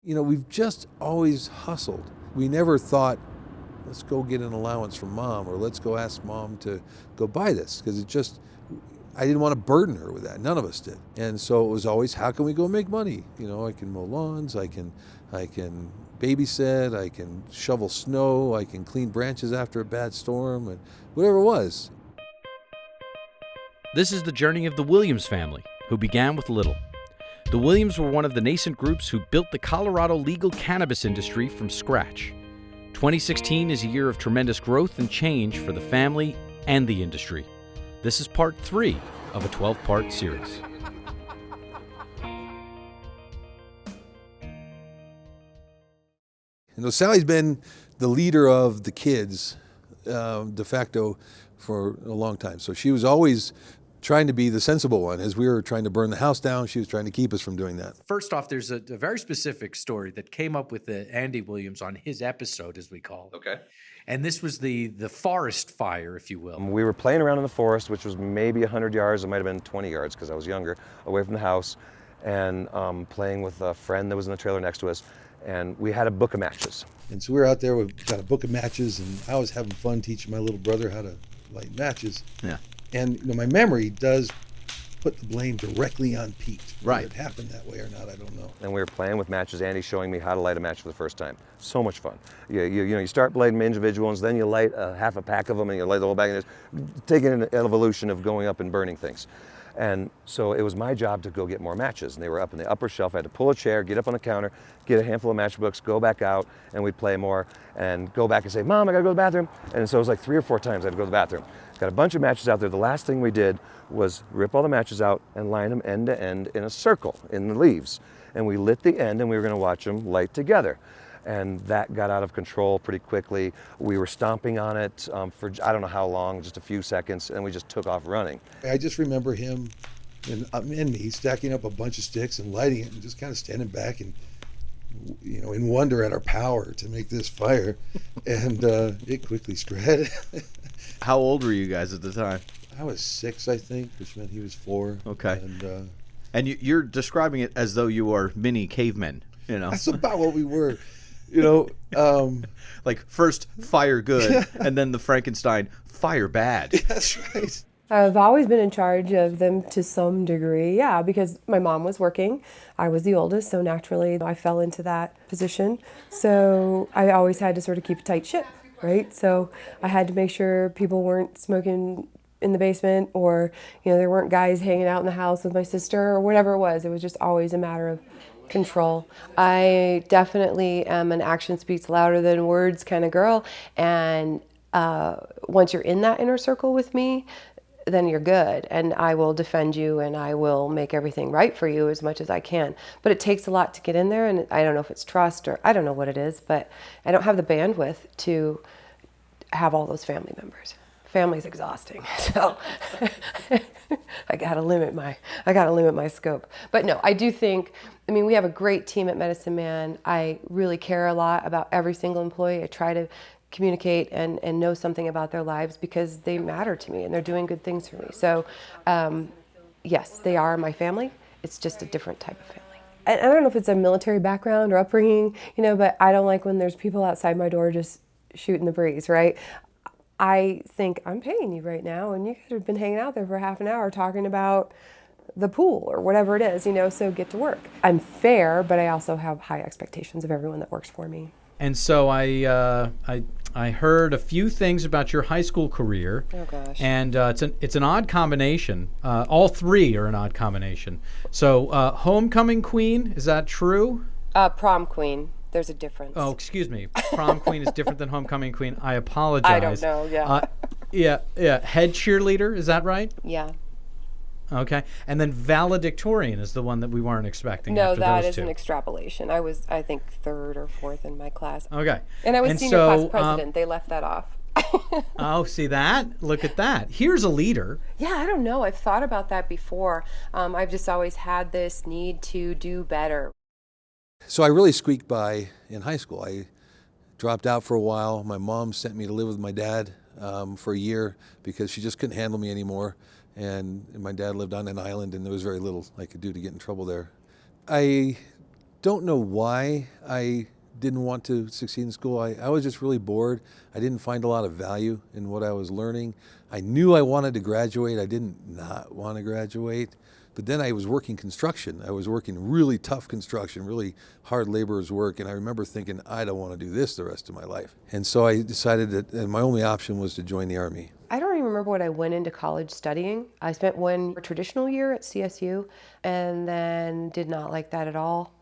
We've just always hustled. We never thought, let's go get an allowance from mom or let's go ask mom to go buy this because I didn't want to burden her with that. None of us did. And so it was always, how can we go make money? I can mow lawns, I can babysit, I can shovel snow, I can clean branches after a bad storm, and whatever it was. This is the journey of the Williams family, who began with little. The Williams were one of the nascent groups who built the Colorado legal cannabis industry from scratch. 2016 is a year of tremendous growth and change for the family and the industry. This is part 3 of a 12-part series. Sally's been the leader of the kids de facto for a long time. So she was always trying to be the sensible one. As we were trying to burn the house down, she was trying to keep us from doing that. First off, there's a very specific story that came up with Andy Williams on his episode, as we call it. Okay. And this was the forest fire, if you will. We were playing around in the forest, which was maybe 100 yards, it might have been 20 yards because I was younger, away from the house, and playing with a friend that was in the trailer next to us, and we had a book of matches. And so we were out there, we got a book of matches, and I was having fun teaching my little brother how to light matches. Yeah. And my memory does put the blame directly on Pete. Right. Whether it happened that way or not, I don't know. And we were playing with matches, Andy showing me how to light a match for the first time. So much fun. You start lighting them individual ones, then you light half a pack of them, and you light the whole bag, and it's taking an evolution of going up and burning things. And so it was my job to go get more matches, and they were up in the upper shelf. I had to pull a chair, get up on the counter, get a handful of matchbooks, go back out, and we'd play more, and go back and say, Mom, I gotta go to the bathroom. And so it was like 3 or 4 times I had to go to the bathroom. Got a bunch of matches out there. The last thing we did was rip all the matches out and line them end to end in a circle in the leaves. And we lit the end, and we were gonna watch them light together. And that got out of control pretty quickly. We were stomping on it for I don't know how long, just a few seconds, and we just took off running. I just remember him and me stacking up a bunch of sticks and lighting it and just kind of standing back and, in wonder at our power to make this fire. And it quickly spread. How old were you guys at the time? I was 6, I think, which meant he was 4. Okay. And You're describing it as though you are mini cavemen, that's about what we were. Like first fire good, and then the Frankenstein fire bad. That's right. I've always been in charge of them to some degree, yeah, because my mom was working. I was the oldest, so naturally I fell into that position. So I always had to sort of keep a tight ship, right? So I had to make sure people weren't smoking in the basement, or there weren't guys hanging out in the house with my sister, or whatever it was. It was just always a matter of control. I definitely am an action speaks louder than words kind of girl, and once you're in that inner circle with me, then you're good, and I will defend you, and I will make everything right for you as much as I can. But it takes a lot to get in there, and I don't know if it's trust or I don't know what it is, but I don't have the bandwidth to have all those family members. Family's exhausting, so I gotta limit my scope. But no, I do think, we have a great team at Medicine Man. I really care a lot about every single employee. I try to communicate and know something about their lives because they matter to me and they're doing good things for me. So yes, they are my family. It's just a different type of family. I don't know if it's a military background or upbringing, but I don't like when there's people outside my door just shooting the breeze, right? I think I'm paying you right now, and you guys have been hanging out there for half an hour talking about the pool or whatever it is, so get to work. I'm fair, but I also have high expectations of everyone that works for me. And so I heard a few things about your high school career. Oh gosh. And it's an odd combination. All 3 are an odd combination. So homecoming queen, is that true? Prom queen. There's a difference. Oh, excuse me. Prom queen is different than homecoming queen. I apologize. I don't know, yeah. Yeah. Head cheerleader, is that right? Yeah. Okay. And then valedictorian is the one that we weren't expecting. No, after that those is two. an extrapolation. I was, I think, 3rd or 4th in my class. Okay. And I was senior class president. They left that off. Oh, see that? Look at that. Here's a leader. Yeah, I don't know. I've thought about that before. I've just always had this need to do better. So I really squeaked by in high school. I dropped out for a while. My mom sent me to live with my dad for a year because she just couldn't handle me anymore. And my dad lived on an island, and there was very little I could do to get in trouble there. I don't know why I didn't want to succeed in school. I was just really bored. I didn't find a lot of value in what I was learning. I knew I wanted to graduate. I didn't not want to graduate. But then I was working construction. I was working really tough construction, really hard laborer's work. And I remember thinking, I don't want to do this the rest of my life. And so I decided that my only option was to join the Army. I don't even remember what I went into college studying. I spent one traditional year at CSU and then did not like that at all.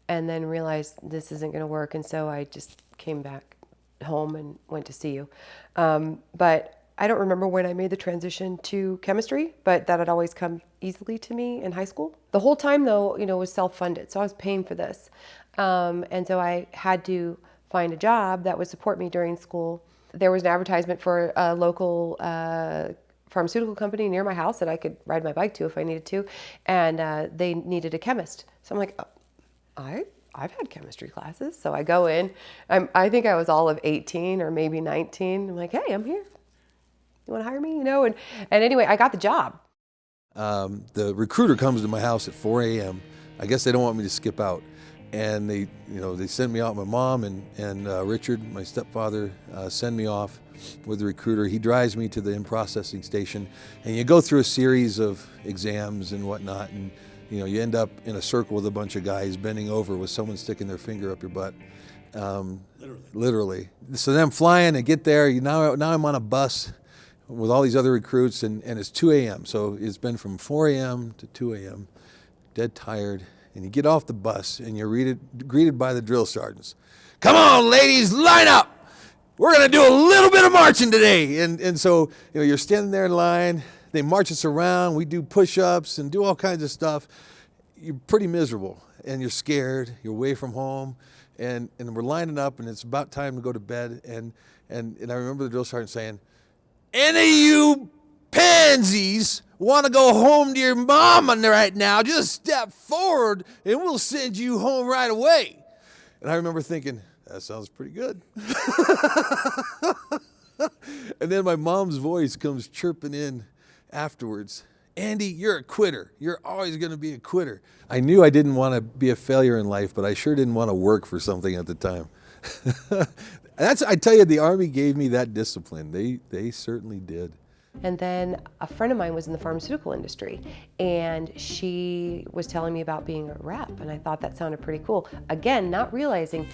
And then realized this isn't going to work. And so I just came back home and went to CU. But I don't remember when I made the transition to chemistry, but that had always come easily to me in high school. The whole time, though, it was self-funded, so I was paying for this. And so I had to find a job that would support me during school. There was an advertisement for a local pharmaceutical company near my house that I could ride my bike to if I needed to, and they needed a chemist. So I'm like, oh, I've had chemistry classes. So I go in. I think I was all of 18 or maybe 19. I'm like, hey, I'm here. You want to hire me? And anyway, I got the job. The recruiter comes to my house at 4 a.m. I guess they don't want me to skip out. And they send me out. My mom and Richard, my stepfather, send me off with the recruiter. He drives me to the in-processing station, and you go through a series of exams and whatnot, and you end up in a circle with a bunch of guys bending over with someone sticking their finger up your butt. Literally. So then I'm flying and get there. Now I'm on a bus with all these other recruits, and it's 2 a.m. So it's been from 4 a.m. to 2 a.m., dead tired. And you get off the bus and you're greeted by the drill sergeants. Come on, ladies, line up. We're going to do a little bit of marching today. And so you're standing there in line. They march us around. We do push-ups and do all kinds of stuff. You're pretty miserable, and you're scared. You're away from home. And we're lining up, and it's about time to go to bed. And I remember the drill sergeant saying, any of you pansies want to go home to your mama right now, just step forward and we'll send you home right away. And I remember thinking, that sounds pretty good. And then my mom's voice comes chirping in afterwards. Andy, you're a quitter. You're always going to be a quitter. I knew I didn't want to be a failure in life, but I sure didn't want to work for something at the time. I tell you, the Army gave me that discipline. They certainly did. And then a friend of mine was in the pharmaceutical industry, and she was telling me about being a rep, and I thought that sounded pretty cool. Again, not realizing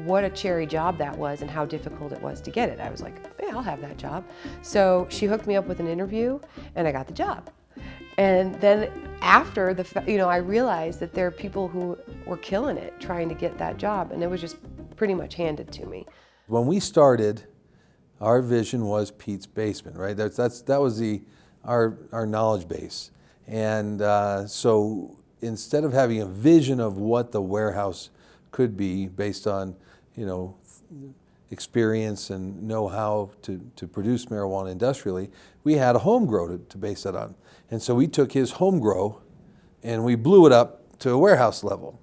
what a cherry job that was and how difficult it was to get it. I was like, yeah, I'll have that job. So she hooked me up with an interview, and I got the job. And then after I realized that there are people who were killing it trying to get that job, and it was just pretty much handed to me. When we started, our vision was Pete's Basement, right? That was our knowledge base. And so instead of having a vision of what the warehouse could be based on, experience and know-how to produce marijuana industrially, we had a home grow to base that on. And so we took his home grow and we blew it up to a warehouse level,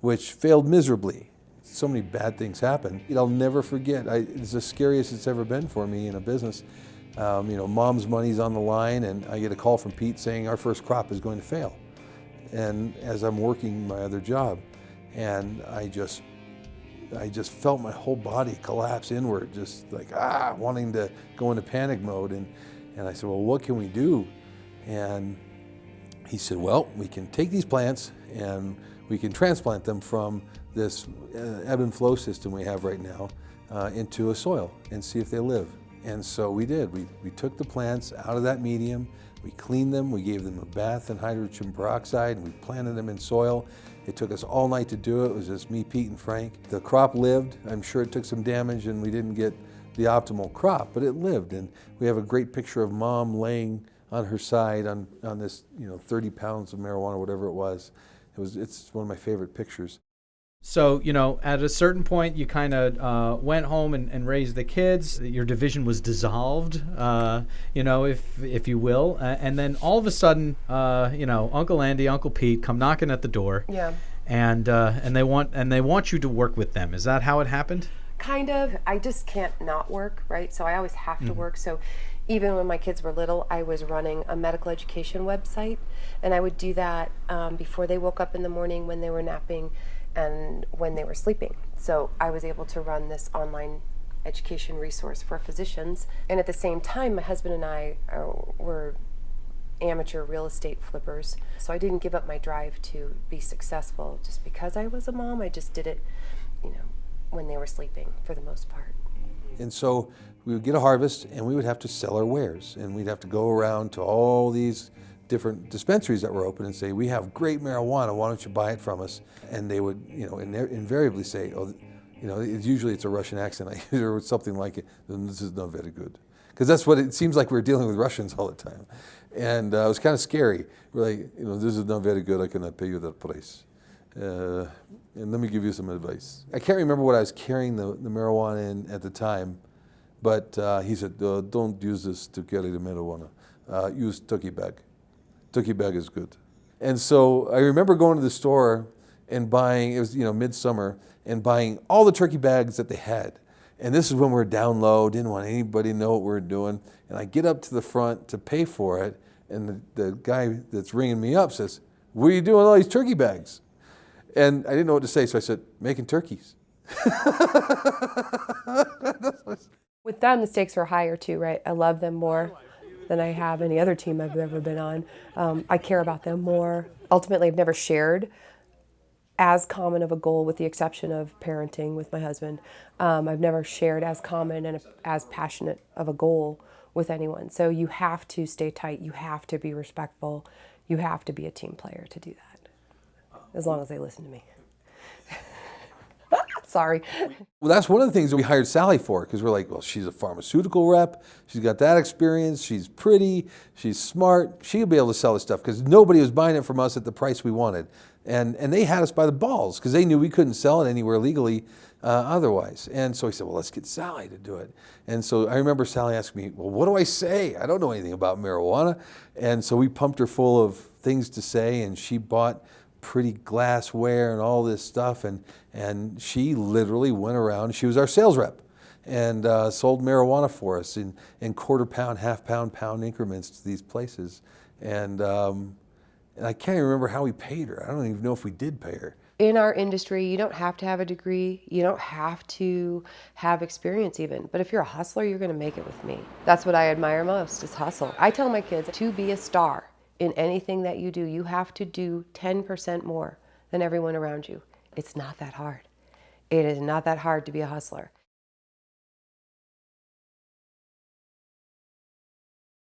which failed miserably. So many bad things happened. I'll never forget. It's the scariest it's ever been for me in a business. Mom's money's on the line, and I get a call from Pete saying our first crop is going to fail. And as I'm working my other job, and I just felt my whole body collapse inward, just like wanting to go into panic mode. And I said, well, what can we do? And he said, well, we can take these plants and we can transplant them from this ebb and flow system we have right now into a soil and see if they live. And so we did. We took the plants out of that medium, we cleaned them, we gave them a bath in hydrogen peroxide, and we planted them in soil. It took us all night to do it. It was just me, Pete, and Frank. The crop lived. I'm sure it took some damage and we didn't get the optimal crop, but it lived. And we have a great picture of Mom laying on her side on this 30 pounds of marijuana, whatever it was. It's one of my favorite pictures. So, at a certain point, you kind of went home and raised the kids. Your division was dissolved, if you will. And then all of a sudden, Uncle Andy, Uncle Pete come knocking at the door. Yeah. And they want you to work with them. Is that how it happened? Kind of. I just can't not work, right? So I always have to work. So even when my kids were little, I was running a medical education website, and I would do that before they woke up in the morning when they were napping. and when they were sleeping. So I was able to run this online education resource for physicians. And at the same time, my husband and I were amateur real estate flippers. So I didn't give up my drive to be successful just because I was a mom. I just did it, when they were sleeping for the most part. And so we would get a harvest and we would have to sell our wares. And we'd have to go around to all these different dispensaries that were open and say, we have great marijuana, why don't you buy it from us? And they would, invariably say, usually it's a Russian accent I use or something like it, this is not very good. Because that's what it seems like we're dealing with Russians all the time. And it was kind of scary. We're like, this is not very good, I cannot pay you that price. And let me give you some advice. I can't remember what I was carrying the marijuana in at the time, but he said, don't use this to carry the marijuana. Use turkey bag. Turkey bag is good. And so I remember going to the store and buying, it was midsummer, and buying all the turkey bags that they had. And this is when we were down low, didn't want anybody to know what we were doing. And I get up to the front to pay for it, and the guy that's ringing me up says, what are you doing with all these turkey bags? And I didn't know what to say, so I said, making turkeys. With them, the stakes were higher too, right? I love them more than I have any other team I've ever been on. I care about them more. Ultimately, I've never shared as common of a goal, with the exception of parenting with my husband. I've never shared as common and as passionate of a goal with anyone. So you have to stay tight. You have to be respectful. You have to be a team player to do that, as long as they listen to me. Sorry. Well, that's one of the things that we hired Sally for, because we're like, well, she's a pharmaceutical rep. She's got that experience. She's pretty. She's smart. She'll be able to sell this stuff, because nobody was buying it from us at the price we wanted. And they had us by the balls, because they knew we couldn't sell it anywhere legally otherwise. And so he said, well, let's get Sally to do it. And so I remember Sally asking me, well, what do I say? I don't know anything about marijuana. And so we pumped her full of things to say, and she bought pretty glassware and all this stuff, and she literally went around. She was our sales rep and sold marijuana for us in quarter pound, half pound, pound increments to these places. And I can't even remember how we paid her. I don't even know if we did pay her. In our industry, you don't have to have a degree. You don't have to have experience even. But if you're a hustler, you're going to make it with me. That's what I admire most, is hustle. I tell my kids, to be a star in anything that you do, you have to do 10% more than everyone around you. It's not that hard. It is not that hard to be a hustler.